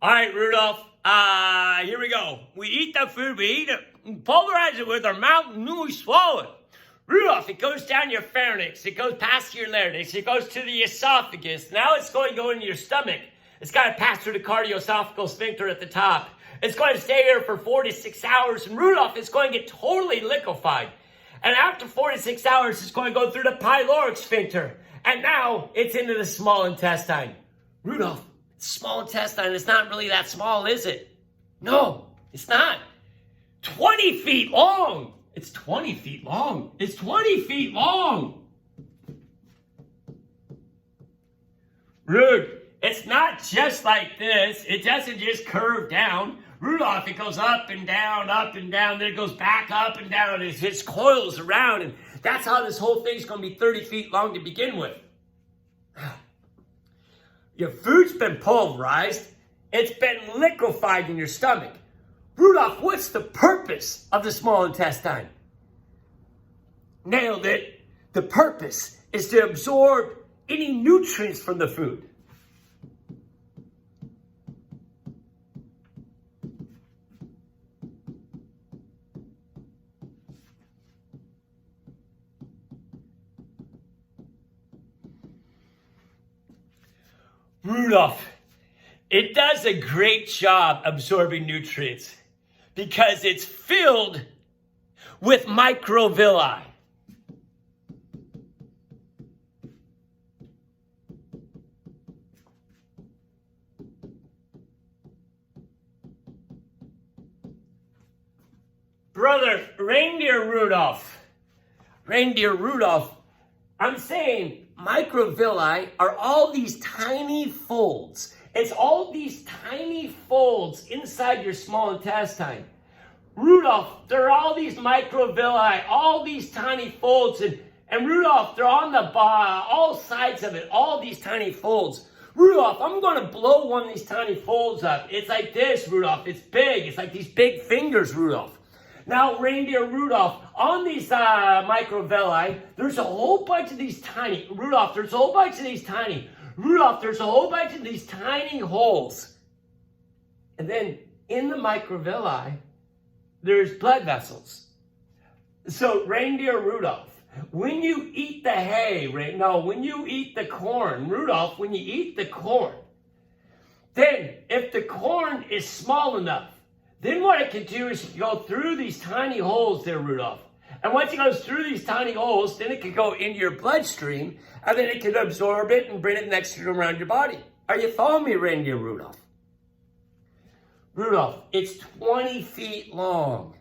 All right, Rudolph, here we go. We eat the food, we eat it, pulverize it with our mouth, and then we swallow it. Rudolph, it goes down your pharynx, it goes past your larynx, it goes to the esophagus. Now it's going to go into your stomach. It's got to pass through the cardioesophageal sphincter at the top. It's going to stay here for 4 to 6 hours, and Rudolph, it's going to get totally liquefied. And after 4 to 6 hours, it's going to go through the pyloric sphincter. And now it's into the small intestine. Rudolph, small intestine is not really that small, is it? No, it's not. 20 feet long. It's 20 feet long. It's 20 feet long. Rude, it's not just like this. It doesn't just curve down. Rudolph, it goes up and down, then it goes back up and down. It just coils around, and that's how this whole thing's going to be 30 feet long to begin with. Your food's been pulverized. It's been liquefied in your stomach. Rudolph, what's the purpose of the small intestine? Nailed it. The purpose is to absorb any nutrients from the food. Rudolph, it does a great job absorbing nutrients because it's filled with microvilli. Brother, Reindeer Rudolph, I'm saying microvilli are all these tiny folds. It's all these tiny folds inside your small intestine. Rudolph, there are all these microvilli, all these tiny folds, and Rudolph, they're on the all sides of it, all these tiny folds. Rudolph, I'm going to blow one of these tiny folds up. It's like this, Rudolph. It's big. It's like these big fingers, Rudolph. Now, Reindeer Rudolph, on these microvilli, there's a whole bunch of these tiny, Rudolph, there's a whole bunch of these tiny holes. And then in the microvilli, there's blood vessels. So, Reindeer Rudolph, when you eat the hay, when you eat the corn, Rudolph, when you eat the corn, then if the corn is small enough, then what it can do is it can go through these tiny holes there, Rudolph. And once it goes through these tiny holes, then it can go into your bloodstream, and then it can absorb it and bring it next to you around your body. Are you following me, Reindeer Rudolph? Rudolph, it's 20 feet long.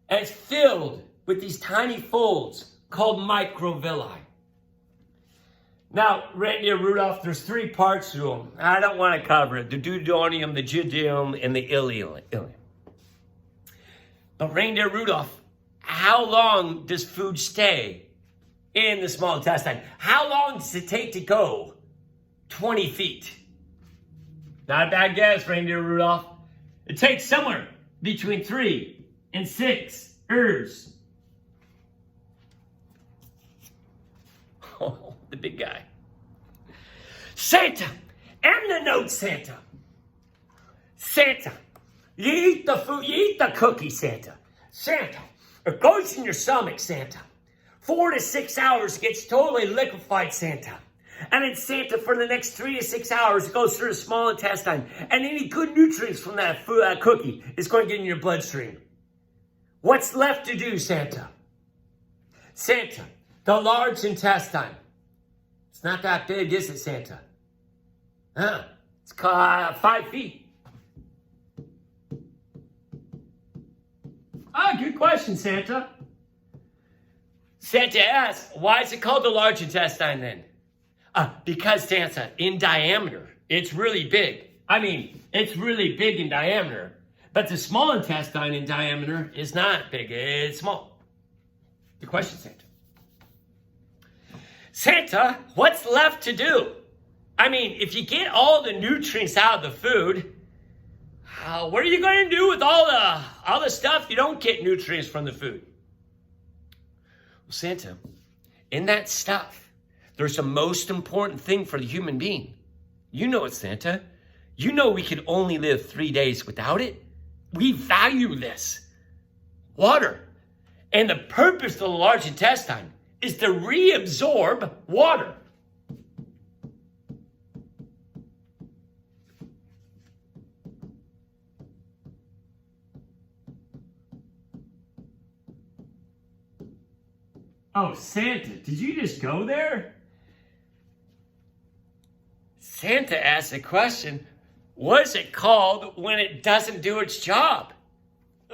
And it's filled with these tiny folds called microvilli. Now, Reindeer Rudolph, there's 3 parts to them. I don't want to cover it. The duodenum, the jejunum, and the ileum. But Reindeer Rudolph, how long does food stay in the small intestine? How long does it take to go 20 feet? Not a bad guess, Reindeer Rudolph. It takes somewhere between 3 and 6 hours. Oh, the big guy. Santa, and the note, Santa. Santa, you eat the food, you eat the cookie, Santa. Santa, it goes in your stomach, Santa. 4 to 6 hours, gets totally liquefied, Santa. And then Santa, for the next 3 to 6 hours, it goes through the small intestine. And any good nutrients from that food, cookie is going to get in your bloodstream. What's left to do, Santa? Santa, the large intestine. It's not that big, is it, Santa? It's 5 feet. Good question, Santa. Santa asks, why is it called the large intestine then? Because, Santa, in diameter, it's really big. I mean, it's really big in diameter. But the small intestine in diameter is not big, it's small. The question, Santa. Santa, what's left to do? I mean, if you get all the nutrients out of the food, what are you going to do with all the stuff you don't get nutrients from the food? Well, Santa, in that stuff, there's the most important thing for the human being. You know it, Santa. You know we can only live 3 days without it. We value this. Water. And the purpose of the large intestine is to reabsorb water. Oh, Santa, did you just go there? Santa asked a question, what's it called when it doesn't do its job?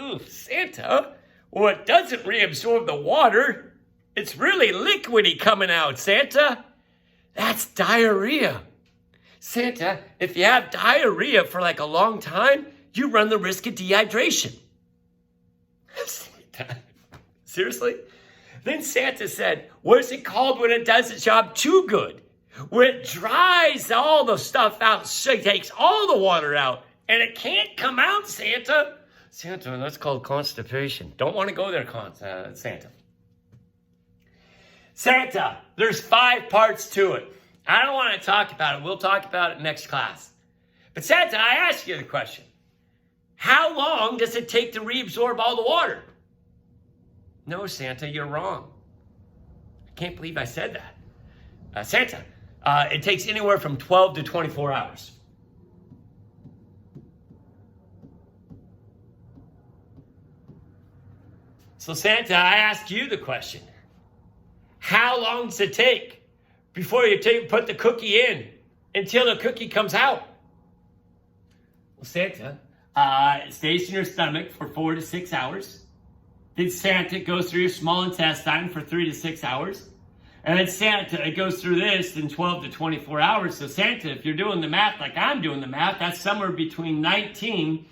Ooh, Santa, well, it doesn't reabsorb the water. It's really liquidy coming out, Santa. That's diarrhea. Santa, if you have diarrhea for like a long time, you run the risk of dehydration. Santa, seriously? Then Santa said, what is it called when it does its job too good? When it dries all the stuff out, so it takes all the water out, and it can't come out, Santa. Santa, that's called constipation. Don't want to go there, Santa. Santa, there's 5 parts to it. I don't want to talk about it. We'll talk about it next class. But Santa, I ask you the question. How long does it take to reabsorb all the water? No, Santa, you're wrong. I can't believe I said that. Santa, it takes anywhere from 12 to 24 hours. So Santa, I ask you the question. How long does it take before you put the cookie in until the cookie comes out? Well, Santa, it stays in your stomach for 4 to 6 hours. Then Santa goes through your small intestine for 3 to 6 hours. And then Santa, it goes through this in 12 to 24 hours. So Santa, if you're doing the math like I'm doing the math, that's somewhere between 19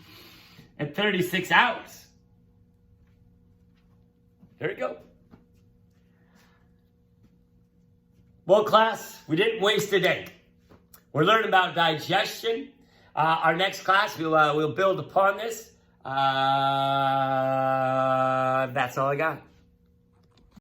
and 36 hours. There you go. Well, class, we didn't waste a day. We're learning about digestion. Our next class, we'll build upon this. That's all I got.